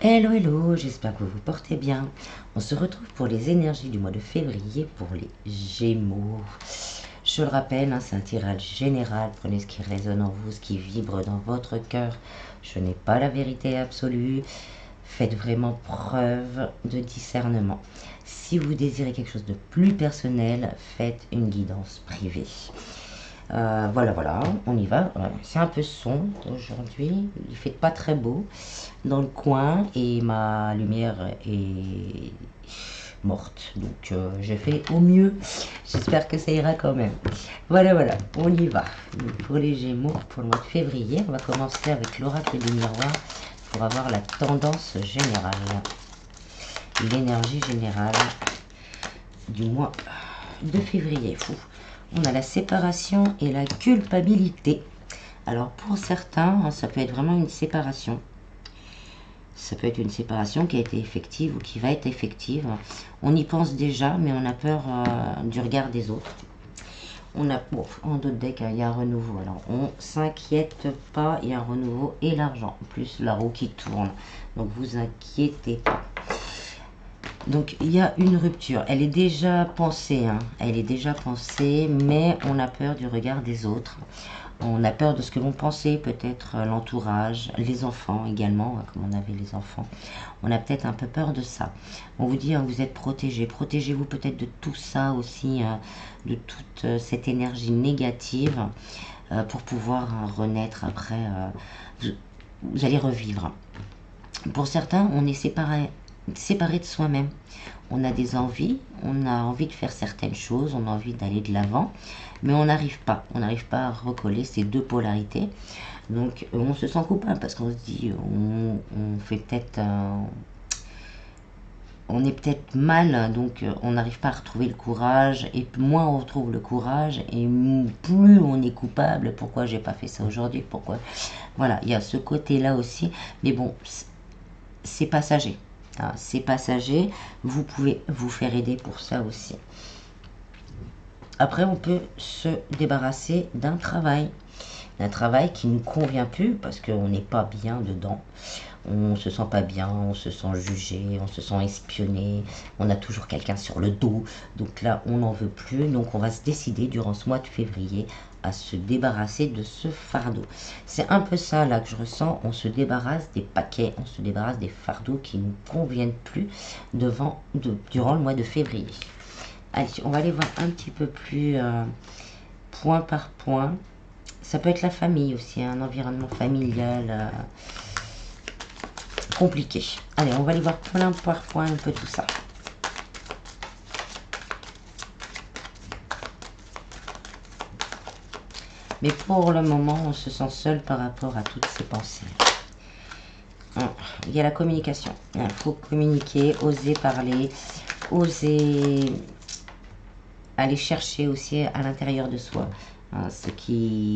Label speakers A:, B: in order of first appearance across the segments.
A: Hello, hello, j'espère que vous vous portez bien. On se retrouve pour les énergies du mois de février pour les Gémeaux. Je le rappelle, c'est un tirage général. Prenez ce qui résonne en vous, ce qui vibre dans votre cœur. Je n'ai pas la vérité absolue. Faites vraiment preuve de discernement. Si vous désirez quelque chose de plus personnel, faites une guidance privée. Voilà, on y va. C'est un peu sombre aujourd'hui, il fait pas très beau dans le coin et ma lumière est morte. Donc j'ai fait au mieux. J'espère que ça ira quand même. Voilà, on y va. Donc, pour les Gémeaux, pour le mois de février, on va commencer avec l'oracle du miroir pour avoir la tendance générale. L'énergie générale du mois de février. On a la séparation et la culpabilité. Alors pour certains, ça peut être vraiment une séparation. Ça peut être une séparation qui a été effective ou qui va être effective. On y pense déjà, mais on a peur du regard des autres. En d'autres decks, il y a un renouveau. Alors on s'inquiète pas, il y a un renouveau et l'argent. En plus la roue qui tourne. Donc vous inquiétez pas. Donc il y a une rupture, elle est déjà pensée, mais on a peur du regard des autres. On a peur de ce que vont penser peut-être l'entourage, les enfants également, comme on avait les enfants. On a peut-être un peu peur de ça. On vous dit, vous êtes protégés. Protégez-vous peut-être de tout ça aussi, de toute cette énergie négative pour pouvoir renaître après. Vous allez revivre. Pour certains, on est séparé de soi-même. On a des envies, on a envie de faire certaines choses, on a envie d'aller de l'avant, mais on n'arrive pas. On n'arrive pas à recoller ces deux polarités. Donc on se sent coupable parce qu'on se dit, on fait peut-être... on est peut-être mal, donc on n'arrive pas à retrouver le courage, et moins on retrouve le courage, et plus on est coupable, pourquoi j'ai pas fait ça aujourd'hui, pourquoi... Voilà, il y a ce côté-là aussi, mais bon, c'est passager. C'est passager, vous pouvez vous faire aider pour ça aussi. Après, on peut se débarrasser d'un travail qui ne convient plus parce qu'on n'est pas bien dedans. On se sent pas bien, on se sent jugé, on se sent espionné, on a toujours quelqu'un sur le dos. Donc là, on n'en veut plus. Donc on va se décider durant ce mois de février à se débarrasser de ce fardeau. C'est un peu ça là que je ressens. On se débarrasse des paquets, on se débarrasse des fardeaux qui ne conviennent plus durant le mois de février. Allez, on va aller voir un petit peu plus point par point. Ça peut être la famille aussi, un environnement familial compliqué. Allez, on va aller voir point par point un peu tout ça. Mais pour le moment, on se sent seul par rapport à toutes ces pensées. Il y a la communication. Il faut communiquer, oser parler, oser aller chercher aussi à l'intérieur de soi ce qui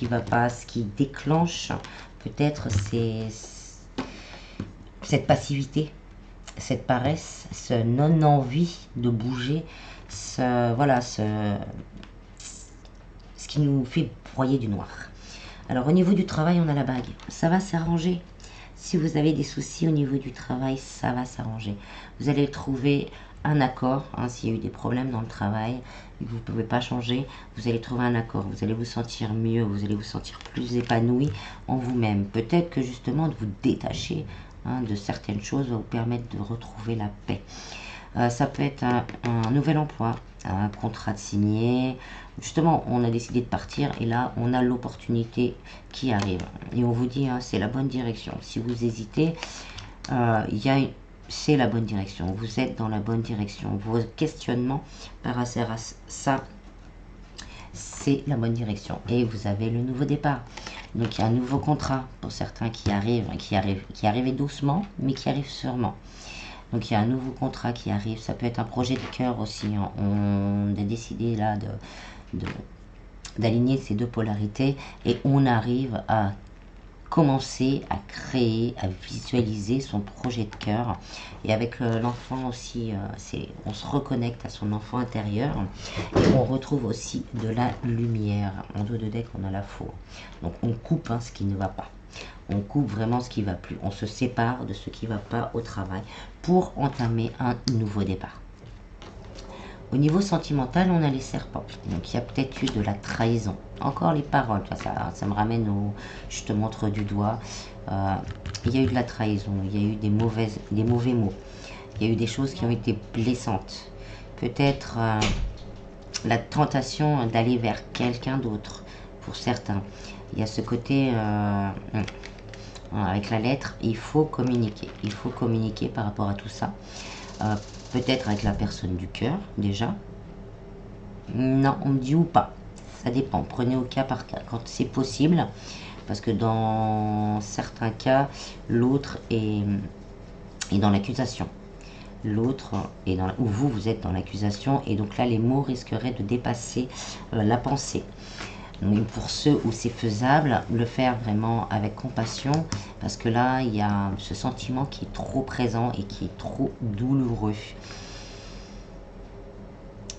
A: va pas, ce qui déclenche peut-être cette passivité, cette paresse, ce non-envie de bouger, ce qui nous fait broyer du noir. Alors au niveau du travail, on a la bague. Ça va s'arranger. Si vous avez des soucis au niveau du travail, ça va s'arranger. Vous allez trouver un accord, s'il y a eu des problèmes dans le travail et que vous ne pouvez pas changer, vous allez trouver un accord, vous allez vous sentir mieux, vous allez vous sentir plus épanoui en vous-même. Peut-être que justement de vous détacher de certaines choses va vous permettre de retrouver la paix. Ça peut être un nouvel emploi, un contrat de signé. Justement, on a décidé de partir et là, on a l'opportunité qui arrive. Et on vous dit, c'est la bonne direction. Si vous hésitez, c'est la bonne direction. Vous êtes dans la bonne direction. Vos questionnements par rapport à ça, c'est la bonne direction. Et vous avez le nouveau départ. Donc, il y a un nouveau contrat pour certains qui arrive doucement, mais qui arrive sûrement. Donc il y a un nouveau contrat qui arrive, ça peut être un projet de cœur aussi. On a décidé là d'aligner ces deux polarités et on arrive à commencer à créer, à visualiser son projet de cœur. Et avec l'enfant aussi, on se reconnecte à son enfant intérieur et on retrouve aussi de la lumière. En dos de deck, on a la faux. Donc on coupe ce qui ne va pas. On coupe vraiment ce qui ne va plus. On se sépare de ce qui ne va pas au travail pour entamer un nouveau départ. Au niveau sentimental, on a les serpents. Donc, il y a peut-être eu de la trahison. Encore les paroles. Ça me ramène au... Je te montre du doigt. Il y a eu de la trahison. Il y a eu des mauvais mots. Il y a eu des choses qui ont été blessantes. Peut-être la tentation d'aller vers quelqu'un d'autre. Pour certains. Il y a ce côté... avec la lettre, il faut communiquer. Il faut communiquer par rapport à tout ça. Peut-être avec la personne du cœur, déjà. Non, on me dit ou pas. Ça dépend. Prenez au cas par cas, quand c'est possible. Parce que dans certains cas, l'autre est dans l'accusation. L'autre est dans... Ou vous êtes dans l'accusation. Et donc là, les mots risqueraient de dépasser la pensée. Donc pour ceux où c'est faisable, le faire vraiment avec compassion, parce que là, il y a ce sentiment qui est trop présent et qui est trop douloureux.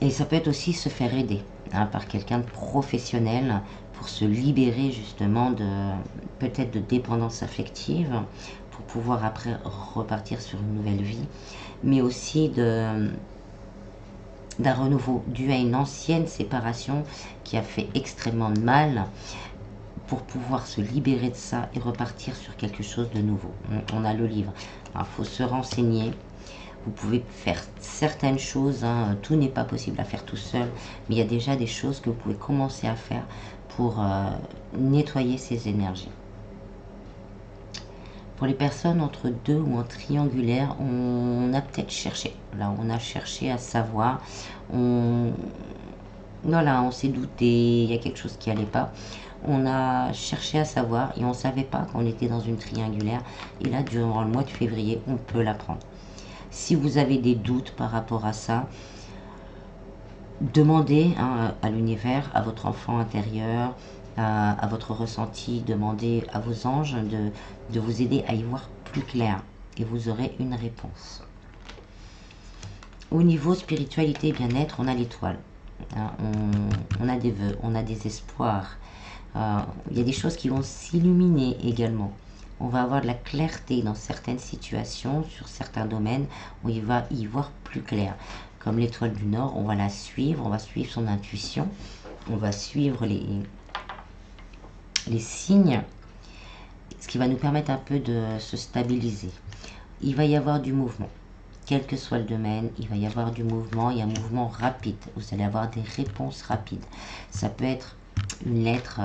A: Et ça peut être aussi se faire aider par quelqu'un de professionnel pour se libérer justement de peut-être de dépendance affective, pour pouvoir après repartir sur une nouvelle vie, mais aussi d'un renouveau dû à une ancienne séparation qui a fait extrêmement de mal, pour pouvoir se libérer de ça et repartir sur quelque chose de nouveau. On a le livre. Il faut se renseigner. Vous pouvez faire certaines choses. Tout n'est pas possible à faire tout seul. Mais il y a déjà des choses que vous pouvez commencer à faire pour nettoyer ces énergies. Pour les personnes entre deux ou en triangulaire, on a peut-être cherché. Là, on a cherché à savoir. Voilà, on s'est douté, il y a quelque chose qui n'allait pas. On a cherché à savoir et on ne savait pas qu'on était dans une triangulaire. Et là, durant le mois de février, on peut l'apprendre. Si vous avez des doutes par rapport à ça, demandez à l'univers, à votre enfant intérieur, à votre ressenti, demandez à vos anges de vous aider à y voir plus clair. Et vous aurez une réponse. Au niveau spiritualité et bien-être, on a l'étoile. On a des vœux, on a des espoirs. Il y a des choses qui vont s'illuminer également. On va avoir de la clarté dans certaines situations, sur certains domaines, où il va y voir plus clair. Comme l'étoile du Nord, on va la suivre, on va suivre son intuition, on va suivre les signes, ce qui va nous permettre un peu de se stabiliser. Il va y avoir du mouvement. Quel que soit le domaine, il va y avoir du mouvement, il y a un mouvement rapide. Vous allez avoir des réponses rapides. Ça peut être une lettre,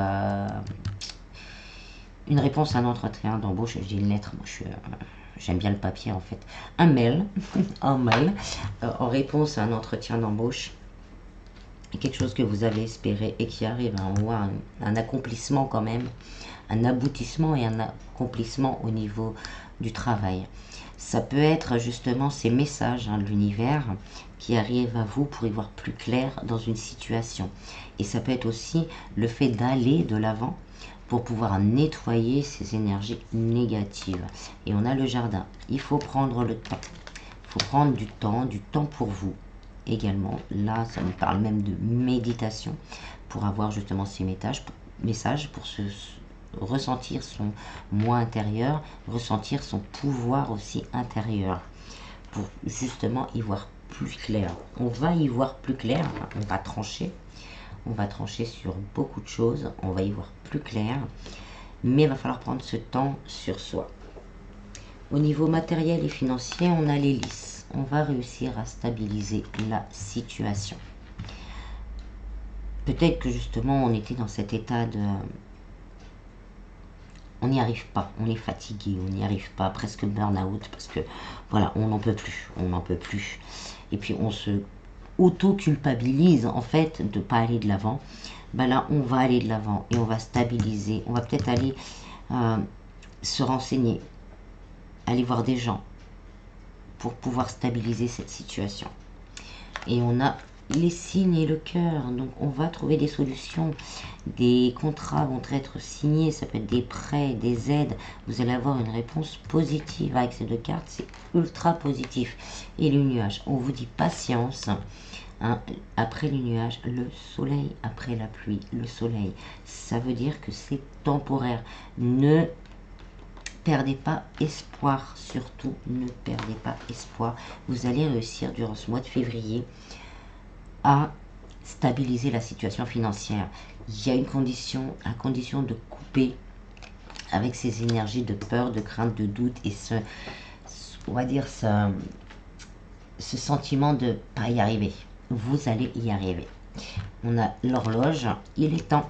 A: une réponse à un entretien d'embauche. Je dis une lettre, moi j'aime bien le papier en fait. Un mail, un mail en réponse à un entretien d'embauche. Quelque chose que vous avez espéré et qui arrive. On voit un accomplissement quand même, un aboutissement et un accomplissement au niveau du travail. Ça peut être justement ces messages de l'univers qui arrivent à vous pour y voir plus clair dans une situation. Et ça peut être aussi le fait d'aller de l'avant pour pouvoir nettoyer ces énergies négatives. Et on a le jardin. Il faut prendre le temps. Il faut prendre du temps pour vous également. Là, ça me parle même de méditation pour avoir justement ces messages pour se ressentir son moi intérieur, ressentir son pouvoir aussi intérieur, pour justement y voir plus clair. On va y voir plus clair, on va trancher sur beaucoup de choses, on va y voir plus clair, mais il va falloir prendre ce temps sur soi. Au niveau matériel et financier, on a l'hélice. On va réussir à stabiliser la situation. Peut-être que justement on était dans cet état de... On n'y arrive pas, on est fatigué, on n'y arrive pas, presque burn-out, parce que voilà, on n'en peut plus. Et puis on se auto-culpabilise en fait de ne pas aller de l'avant. Ben là, on va aller de l'avant et on va stabiliser, on va peut-être aller se renseigner, aller voir des gens pour pouvoir stabiliser cette situation. Et on a les signes et le cœur, donc on va trouver des solutions. Des contrats vont être signés, ça peut être des prêts, des aides. Vous allez avoir une réponse positive avec ces deux cartes, c'est ultra positif. Et le nuage, on vous dit patience. Après le nuage, le soleil, après la pluie, le soleil. Ça veut dire que c'est temporaire. Ne perdez pas espoir, surtout ne perdez pas espoir. Vous allez réussir durant ce mois de février à stabiliser la situation financière. Il y a une condition, à condition de couper avec ces énergies de peur, de crainte, de doute et on va dire ce sentiment de pas y arriver. Vous allez y arriver. On a l'horloge, il est temps,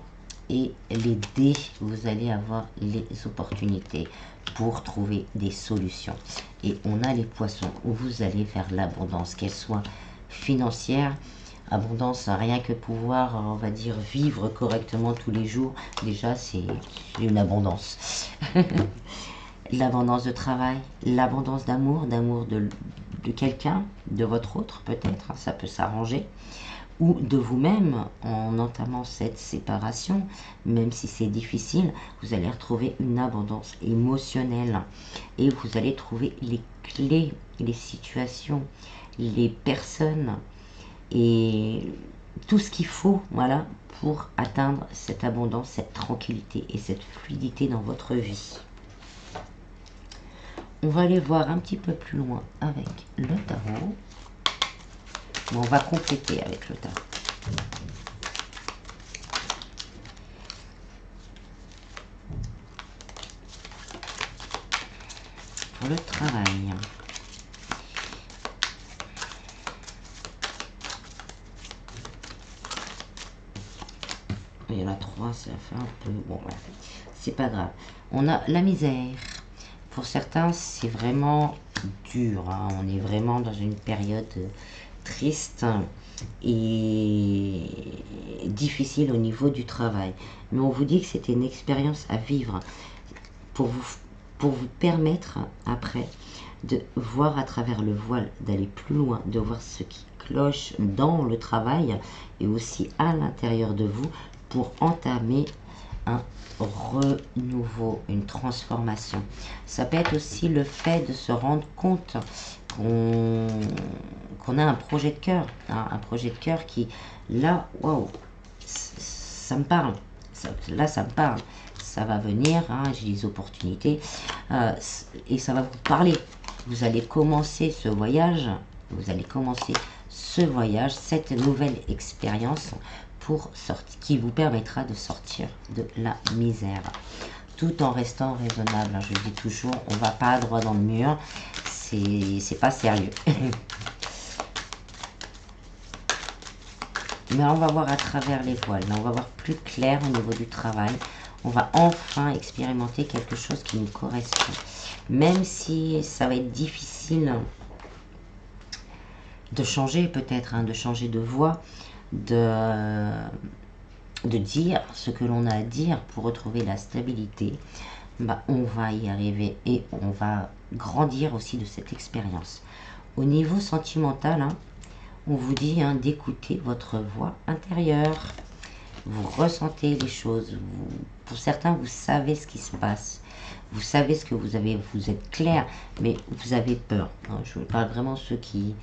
A: et les dés, vous allez avoir les opportunités pour trouver des solutions. Et on a les poissons, où vous allez faire l'abondance, qu'elle soit financière, abondance, rien que pouvoir, on va dire, vivre correctement tous les jours, déjà c'est une abondance. L'abondance de travail, l'abondance d'amour, de quelqu'un, de votre autre peut-être, ça peut s'arranger, ou de vous-même en entamant cette séparation, même si c'est difficile, vous allez retrouver une abondance émotionnelle et vous allez trouver les clés, les situations, les personnes et tout ce qu'il faut, voilà, pour atteindre cette abondance, cette tranquillité et cette fluidité dans votre vie. On va aller voir un petit peu plus loin avec le tarot. On va compléter avec le tarot. Pour le travail. Il y en a 3, ça fait un peu... Bon, voilà. C'est pas grave. On a la misère. Pour certains, c'est vraiment dur. Hein. On est vraiment dans une période triste et difficile au niveau du travail. Mais on vous dit que c'était une expérience à vivre pour vous permettre après de voir à travers le voile, d'aller plus loin, de voir ce qui cloche dans le travail et aussi à l'intérieur de vous pour entamer un renouveau, une transformation. Ça peut être aussi le fait de se rendre compte qu'on a un projet de cœur, hein, un projet de cœur qui, là, waouh, ça me parle, là ça me parle, ça va venir, hein, j'ai des opportunités et ça va vous parler. Vous allez commencer ce voyage, cette nouvelle expérience qui vous permettra de sortir de la misère, tout en restant raisonnable. Je dis toujours, on va pas droit dans le mur, c'est pas sérieux. Mais on va voir à travers les voiles, là, on va voir plus clair au niveau du travail. On va enfin expérimenter quelque chose qui nous correspond. Même si ça va être difficile de changer peut-être, hein, de changer de voie, de dire ce que l'on a à dire pour retrouver la stabilité, bah, on va y arriver et on va grandir aussi de cette expérience. Au niveau sentimental, hein, on vous dit hein, d'écouter votre voix intérieure. Vous ressentez les choses. Pour certains, vous savez ce qui se passe. Vous savez ce que vous avez. Vous êtes clair, mais vous avez peur. Hein. Je parle vraiment de ceux qui,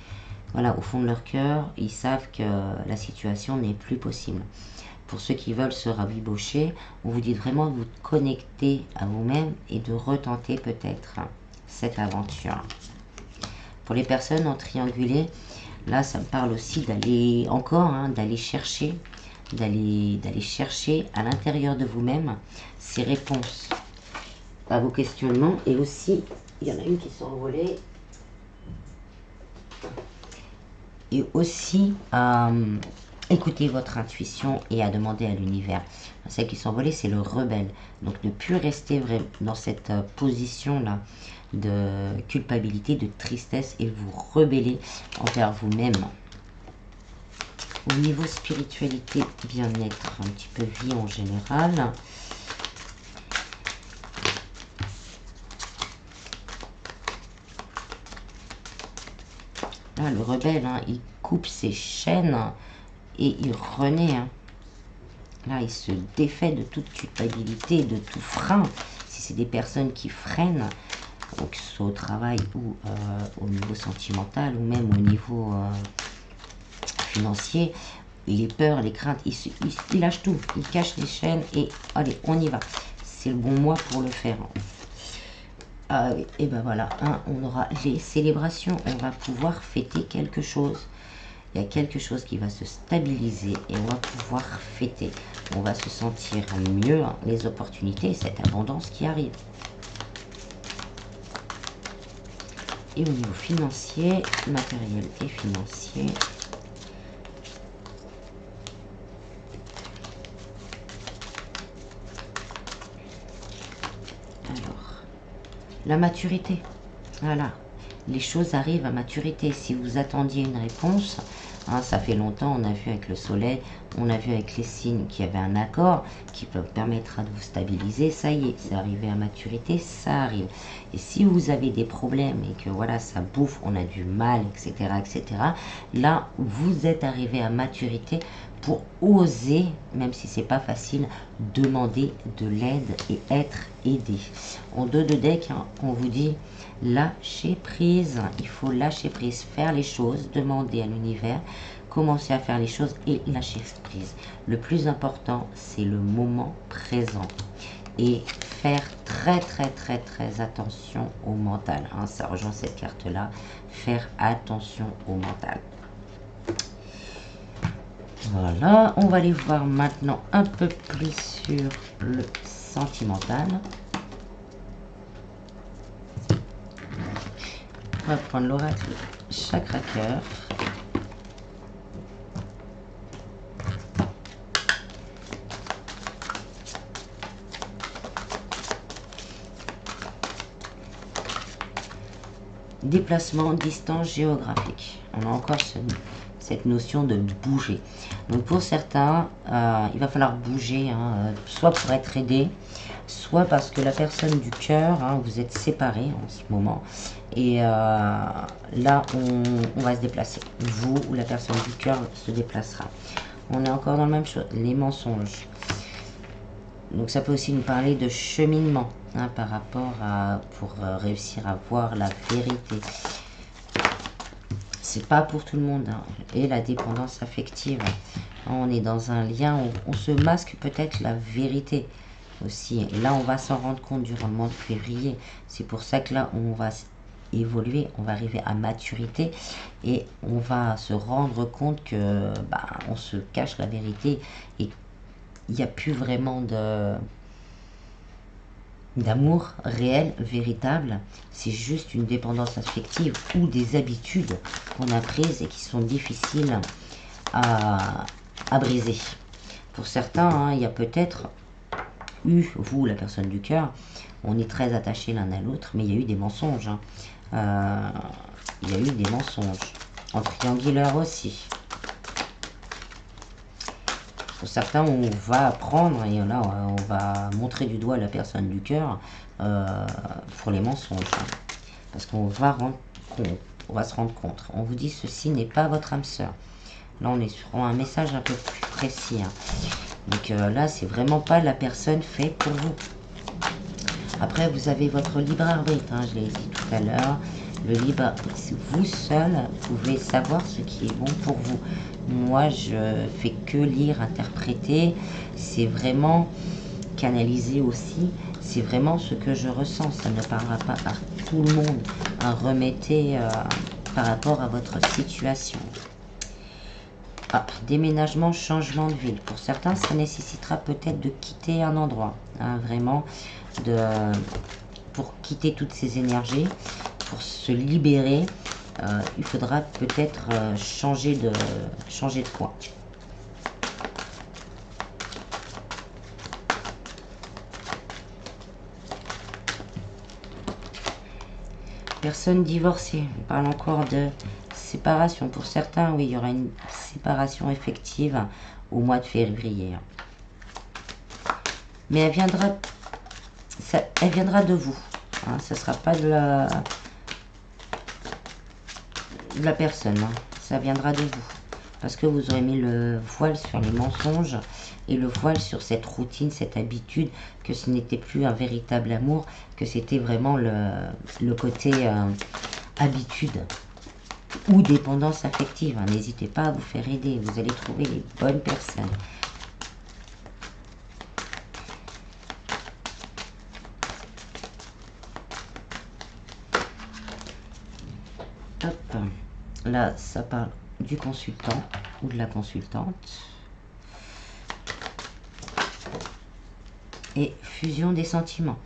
A: voilà, au fond de leur cœur, ils savent que la situation n'est plus possible. Pour ceux qui veulent se rabibocher, on vous dit vraiment de vous connecter à vous-même et de retenter peut-être cette aventure. Pour les personnes en triangulé, là, ça me parle aussi d'aller encore, hein, d'aller chercher à l'intérieur de vous-même ces réponses à vos questionnements. Et aussi, il y en a une qui s'est envolée. Et aussi à écouter votre intuition et à demander à l'univers. Celle qui s'envolait, c'est le rebelle. Donc ne plus rester vraiment dans cette position-là de culpabilité, de tristesse et vous rebeller envers vous-même. Au niveau spiritualité, bien-être, un petit peu vie en général. Là, le rebelle, hein, il coupe ses chaînes et il renaît. Hein. Là, il se défait de toute culpabilité, de tout frein. Si c'est des personnes qui freinent, donc que ce soit au travail ou au niveau sentimental ou même au niveau financier, les peurs, les craintes, il lâche tout, il cache les chaînes et allez, on y va. C'est le bon mois pour le faire. Et ben voilà, hein, on aura les célébrations, on va pouvoir fêter quelque chose. Il y a quelque chose qui va se stabiliser et on va pouvoir fêter. On va se sentir mieux, hein, les opportunités, cette abondance qui arrive. Et au niveau financier, matériel et financier, alors, la maturité, voilà, les choses arrivent à maturité. Si vous attendiez une réponse, hein, ça fait longtemps, on a vu avec le soleil, on a vu avec les signes qu'il y avait un accord qui permettra de vous stabiliser. Ça y est, c'est arrivé à maturité, ça arrive. Et si vous avez des problèmes et que voilà, ça bouffe, on a du mal, etc., etc., là, vous êtes arrivé à maturité pour oser, même si c'est pas facile, demander de l'aide et être aidé. En 2 de deck, hein, on vous dit lâcher prise. Il faut lâcher prise, faire les choses, demander à l'univers, commencer à faire les choses et lâcher prise. Le plus important, c'est le moment présent. Et faire très attention au mental. Hein, ça rejoint cette carte-là. Faire attention au mental. Voilà, on va aller voir maintenant un peu plus sur le sentimental. On va prendre l'oracle chakra cœur. Déplacement, distance géographique. On a encore cette notion de bouger. Donc pour certains, il va falloir bouger, hein, soit pour être aidé, soit parce que la personne du cœur, hein, vous êtes séparés en ce moment. Et là, on va se déplacer. Vous ou la personne du cœur se déplacera. On est encore dans la même chose, les mensonges. Donc ça peut aussi nous parler de cheminement, hein, par rapport à, pour réussir à voir la vérité. C'est pas pour tout le monde, hein. Et la dépendance affective. On est dans un lien où on se masque peut-être la vérité aussi. Et là, on va s'en rendre compte durant le mois de février. C'est pour ça que là, on va évoluer, on va arriver à maturité et on va se rendre compte que on se cache la vérité et il n'y a plus vraiment d'amour réel, véritable. C'est juste une dépendance affective ou des habitudes qu'on a prises et qui sont difficiles à briser. Pour certains, hein, il y a peut-être eu, vous, la personne du cœur, on est très attachés l'un à l'autre, mais il y a eu des mensonges. Hein. Il y a eu des mensonges. En triangulaire aussi. Pour certains, on va apprendre et là, on va montrer du doigt la personne du cœur pour les mensonges. Hein. Parce qu'on va se rendre compte. On vous dit, ceci n'est pas votre âme sœur. Là, on est sur un message un peu plus précis. Hein. Donc là, c'est vraiment pas la personne faite pour vous. Après, vous avez votre libre arbitre. Hein, je l'ai dit tout à l'heure. Le libre arbitre, vous seul pouvez savoir ce qui est bon pour vous. Moi, je fais que lire, interpréter. C'est vraiment canaliser aussi. C'est vraiment ce que je ressens. Ça ne parlera pas à tout le monde. Hein, remettez par rapport à votre situation. Ah, déménagement, changement de ville. Pour certains, ça nécessitera peut-être de quitter un endroit. Hein, vraiment, pour quitter toutes ces énergies, pour se libérer, il faudra peut-être changer de coin. Personne divorcée. On parle encore de séparation. Pour certains, oui, il y aura une séparation effective au mois de février. Mais elle viendra de vous. Hein, ça ne sera pas de la personne. Hein. Ça viendra de vous. Parce que vous aurez mis le voile sur les mensonges et le voile sur cette routine, cette habitude, que ce n'était plus un véritable amour, que c'était vraiment le côté habitude ou dépendance affective. Hein. N'hésitez pas à vous faire aider, vous allez trouver les bonnes personnes. Hop. Là, ça parle du consultant ou de la consultante. Et fusion des sentiments.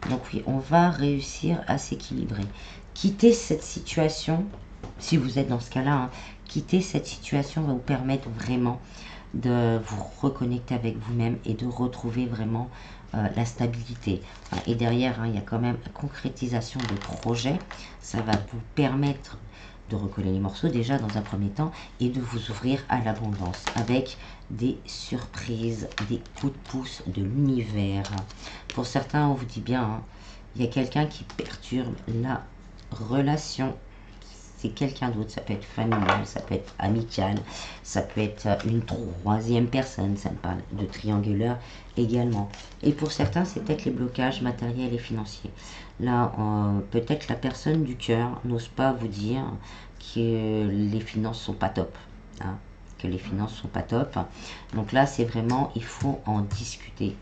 A: Donc oui, on va réussir à s'équilibrer. Quitter cette situation, si vous êtes dans ce cas-là, hein, quitter cette situation va vous permettre vraiment de vous reconnecter avec vous-même et de retrouver vraiment la stabilité. Et derrière, hein, il y a quand même la concrétisation de projets. Ça va vous permettre de recoller les morceaux déjà dans un premier temps et de vous ouvrir à l'abondance avec des surprises, des coups de pouce de l'univers. Pour certains, on vous dit bien, hein, il y a quelqu'un qui perturbe la relation. C'est quelqu'un d'autre, ça peut être familial, ça peut être amical, ça peut être une troisième personne, ça me parle de triangulaire également. Et pour certains, c'est peut-être les blocages matériels et financiers. Là, peut-être la personne du cœur n'ose pas vous dire que les finances sont pas top, hein, que les finances sont pas top. Donc là, c'est vraiment, il faut en discuter.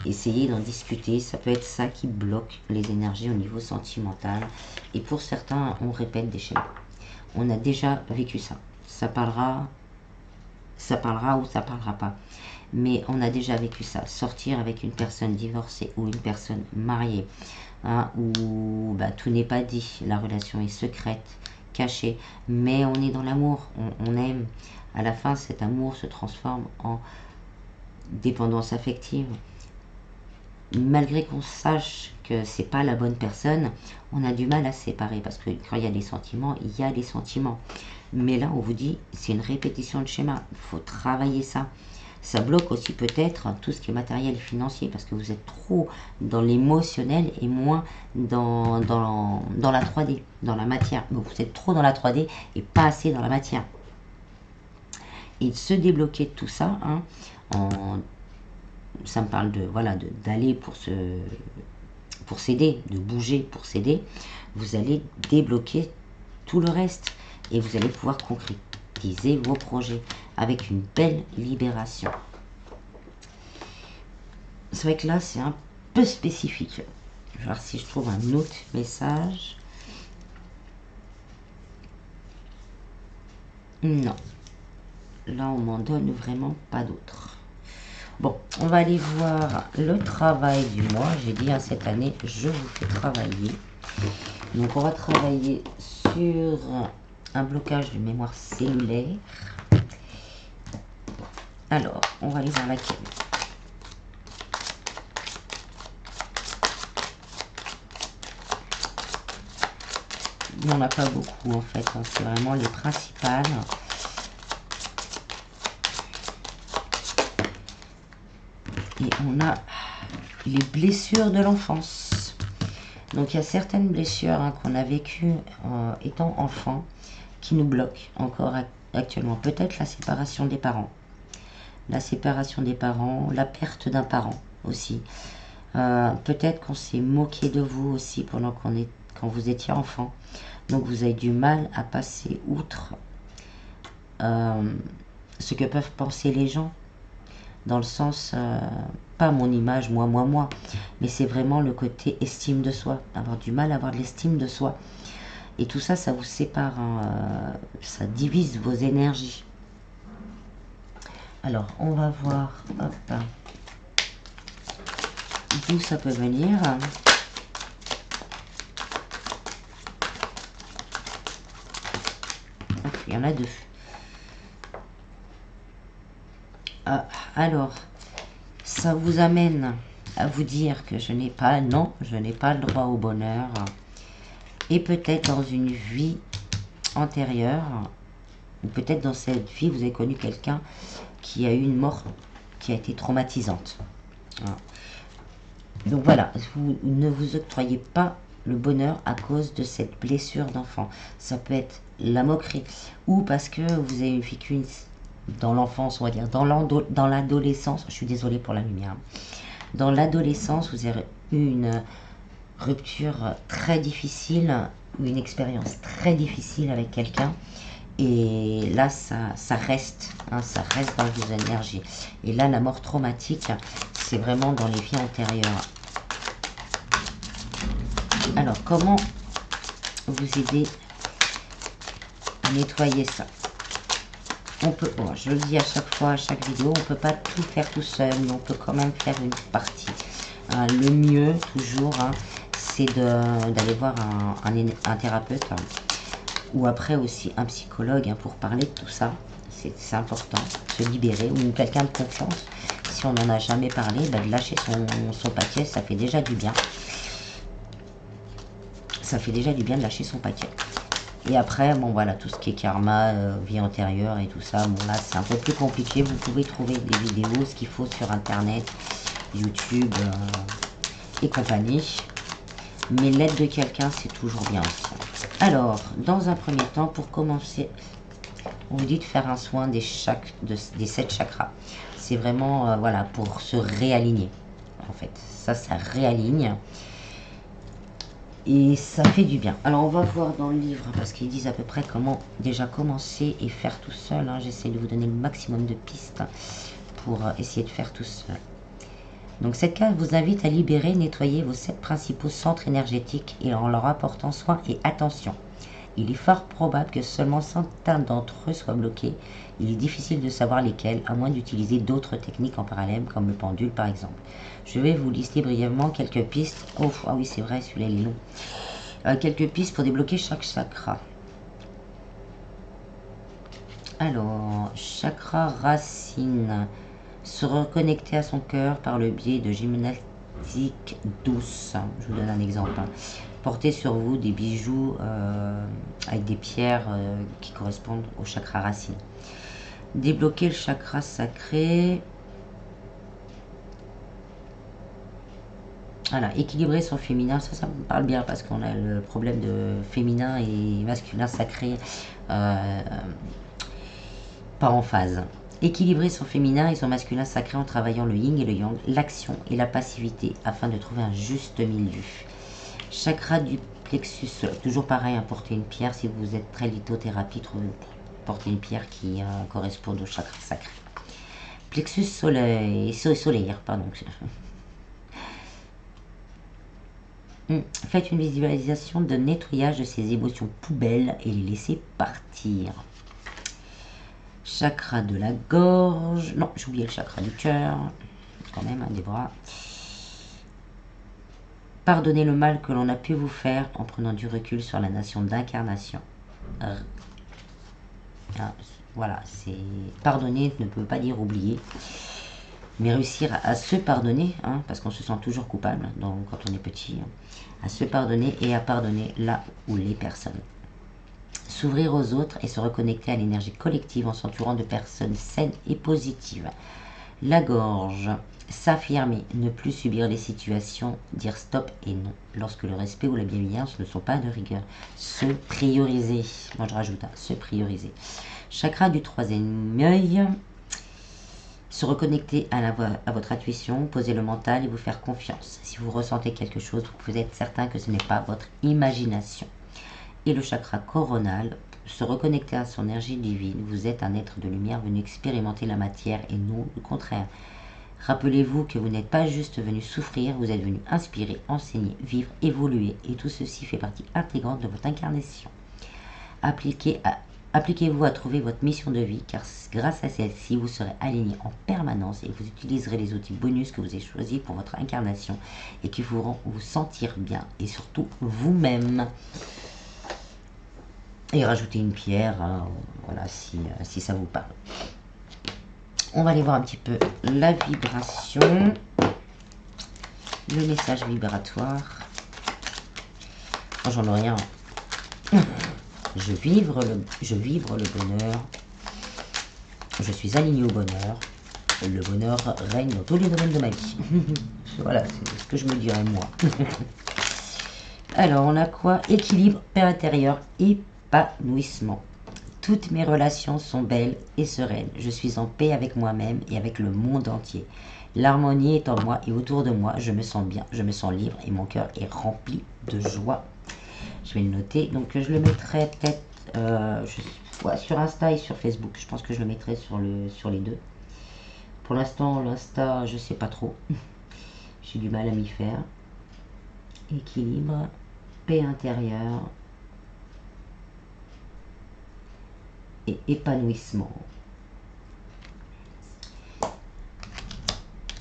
A: Essayez d'en discuter, ça peut être ça qui bloque les énergies au niveau sentimental. Et pour certains, on répète des schémas. On a déjà vécu ça. Ça parlera ou ça parlera pas. Mais on a déjà vécu ça. Sortir avec une personne divorcée ou une personne mariée, hein, où bah, tout n'est pas dit, la relation est secrète, cachée, mais on est dans l'amour, on aime. À la fin, cet amour se transforme en dépendance affective. Malgré qu'on sache que c'est pas la bonne personne, on a du mal à se séparer parce que quand il y a des sentiments, il y a des sentiments. Mais là, on vous dit, c'est une répétition de schéma. Il faut travailler ça. Ça bloque aussi peut-être tout ce qui est matériel et financier parce que vous êtes trop dans l'émotionnel et moins dans la 3D, dans la matière. Donc vous êtes trop dans la 3D et pas assez dans la matière. Et de se débloquer de tout ça, hein, ça me parle de voilà d'aller pour s'aider, de bouger pour s'aider. Vous allez débloquer tout le reste et vous allez pouvoir concrétiser vos projets avec une belle libération. C'est vrai que là c'est un peu spécifique. Je vais voir si je trouve un autre message. Non, là on m'en donne vraiment pas d'autre. Bon, on va aller voir le travail du mois. J'ai dit, hein, cette année, je vous fais travailler. Donc, on va travailler sur un blocage de mémoire cellulaire. Alors, on va aller voir laquelle. Il n'y en a pas beaucoup, en fait. Hein. C'est vraiment les principales. Et on a les blessures de l'enfance. Donc il y a certaines blessures, hein, qu'on a vécues étant enfant qui nous bloquent encore actuellement. Peut-être la séparation des parents. La séparation des parents, la perte d'un parent aussi. Peut-être qu'on s'est moqué de vous aussi pendant quand vous étiez enfant. Donc vous avez du mal à passer outre ce que peuvent penser les gens. Dans le sens, pas mon image, moi, mais c'est vraiment le côté estime de soi, avoir du mal à avoir de l'estime de soi. Et tout ça, ça vous sépare, hein, ça divise vos énergies. Alors, on va voir, hop, d'où ça peut venir. Il y en a deux. Alors, ça vous amène à vous dire que je n'ai pas le droit au bonheur. Et peut-être dans une vie antérieure, ou peut-être dans cette vie, vous avez connu quelqu'un qui a eu une mort qui a été traumatisante. Donc voilà, vous ne vous octroyez pas le bonheur à cause de cette blessure d'enfant. Ça peut être la moquerie, ou parce que vous avez vécu dans l'enfance, on va dire, dans l'adolescence, je suis désolée pour la lumière, dans l'adolescence, vous avez eu une rupture très difficile, ou une expérience très difficile avec quelqu'un, et là, ça reste, hein, ça reste dans vos énergies. Et là, la mort traumatique, c'est vraiment dans les vies antérieures. Alors, comment vous aider nettoyer ça. On peut, bon, je le dis à chaque fois, à chaque vidéo, on peut pas tout faire tout seul, mais on peut quand même faire une partie. Le mieux, toujours, hein, c'est d'aller voir un thérapeute ou après aussi un psychologue pour parler de tout ça. C'est important, se libérer, ou quelqu'un de confiance. Si on n'en a jamais parlé, de lâcher son paquet, ça fait déjà du bien. Ça fait déjà du bien de lâcher son paquet. Et après, bon voilà, tout ce qui est karma, vie antérieure et tout ça, bon là c'est un peu plus compliqué. Vous pouvez trouver des vidéos, ce qu'il faut sur internet, YouTube et compagnie. Mais l'aide de quelqu'un, c'est toujours bien aussi. Alors, dans un premier temps, pour commencer, on vous dit de faire un soin des 7 chakras. C'est vraiment, voilà, pour se réaligner. En fait, ça réaligne. Et ça fait du bien. Alors, on va voir dans le livre, parce qu'ils disent à peu près comment déjà commencer et faire tout seul. J'essaie de vous donner le maximum de pistes pour essayer de faire tout seul. Donc, cette carte vous invite à libérer, nettoyer vos 7 principaux centres énergétiques et en leur apportant soin et attention. Il est fort probable que seulement certains d'entre eux soient bloqués. Il est difficile de savoir lesquels, à moins d'utiliser d'autres techniques en parallèle, comme le pendule par exemple. Je vais vous lister brièvement quelques pistes. Oh, ah oui, c'est vrai, celui-là il est long. Quelques pistes pour débloquer chaque chakra. Alors, chakra racine. Se reconnecter à son cœur par le biais de gymnastique douce. Je vous donne un exemple. Portez sur vous des bijoux avec des pierres qui correspondent au chakra racine. Débloquer le chakra sacré. Voilà, équilibrer son féminin, ça me parle bien parce qu'on a le problème de féminin et masculin sacré pas en phase. Équilibrer son féminin et son masculin sacré en travaillant le yin et le yang, l'action et la passivité afin de trouver un juste milieu. Chakra du plexus, toujours pareil, porter une pierre. Si vous êtes très lithothérapie, portez une pierre qui correspond au chakra sacré. Plexus solaire, pardon. Faites une visualisation de nettoyage de ces émotions poubelles et les laissez partir. Chakra de la gorge. Non, j'ai oublié le chakra du cœur. Quand même, des bras. Pardonnez le mal que l'on a pu vous faire en prenant du recul sur la nation d'incarnation. Voilà, c'est pardonner ne peut pas dire oublier. Mais réussir à se pardonner, parce qu'on se sent toujours coupable quand on est petit, à se pardonner et à pardonner là où les personnes. S'ouvrir aux autres et se reconnecter à l'énergie collective en s'entourant de personnes saines et positives. La gorge, s'affirmer, ne plus subir les situations, dire stop et non, lorsque le respect ou la bienveillance ne sont pas de rigueur. Se prioriser, moi je rajoute, se prioriser. Chakra du troisième œil, se reconnecter à votre intuition, poser le mental et vous faire confiance. Si vous ressentez quelque chose, vous pouvez être certain que ce n'est pas votre imagination. Et le chakra coronal, se reconnecter à son énergie divine. Vous êtes un être de lumière venu expérimenter la matière et non le contraire. Rappelez-vous que vous n'êtes pas juste venu souffrir, vous êtes venu inspirer, enseigner, vivre, évoluer. Et tout ceci fait partie intégrante de votre incarnation. Appliquez-vous à trouver votre mission de vie, car grâce à celle-ci, vous serez aligné en permanence et vous utiliserez les outils bonus que vous avez choisis pour votre incarnation et qui vous feront vous sentir bien et surtout vous-même. Et rajoutez une pierre, voilà, si ça vous parle. On va aller voir un petit peu la vibration, le message vibratoire. Oh, j'en ai rien. Je vibre le bonheur. Je suis aligné au bonheur. Le bonheur règne dans tous les domaines de ma vie. Voilà, c'est ce que je me dirais moi. Alors, on a quoi? Équilibre, paix intérieure, épanouissement. Toutes mes relations sont belles et sereines. Je suis en paix avec moi-même et avec le monde entier. L'harmonie est en moi et autour de moi. Je me sens bien, je me sens libre et mon cœur est rempli de joie. Je vais le noter. Donc, je le mettrai peut-être sur Insta et sur Facebook. Je pense que je le mettrai sur les deux. Pour l'instant, l'Insta, je sais pas trop. J'ai du mal à m'y faire. Équilibre, paix intérieure, et épanouissement.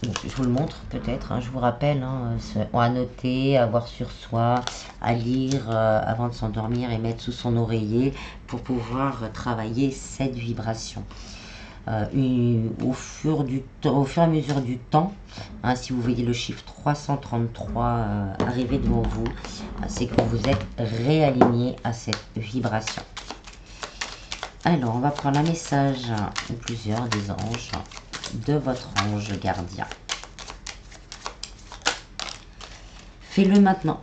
A: Donc, je vous le montre peut-être, hein, je vous rappelle, hein, à noter, à voir sur soi, à lire avant de s'endormir et mettre sous son oreiller pour pouvoir travailler cette vibration. Au fur et à mesure du temps, hein, si vous voyez le chiffre 333 arriver devant vous, c'est que vous êtes réaligné à cette vibration. Alors, on va prendre un message, ou plusieurs, des anges, de votre ange gardien. Fais-le maintenant.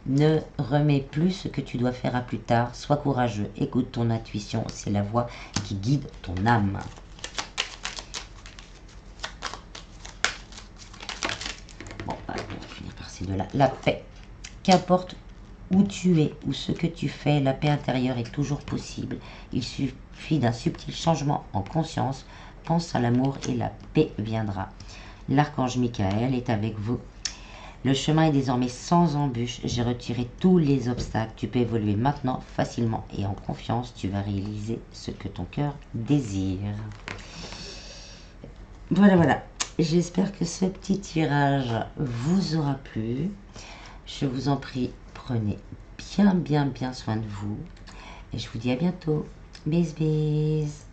A: Ne remets plus ce que tu dois faire à plus tard. Sois courageux. Écoute ton intuition. C'est la voix qui guide ton âme. Bon, on va finir par ces deux-là. La paix. Qu'importe où tu es ou ce que tu fais, la paix intérieure est toujours possible. Il suffit d'un subtil changement en conscience. Pense à l'amour et la paix viendra. L'archange Michael est avec vous. Le chemin est désormais sans embûche. J'ai retiré tous les obstacles. Tu peux évoluer maintenant facilement et en confiance. Tu vas réaliser ce que ton cœur désire. Voilà, voilà. J'espère que ce petit tirage vous aura plu. Je vous en prie, prenez bien soin de vous. Et je vous dis à bientôt. Bis, bis.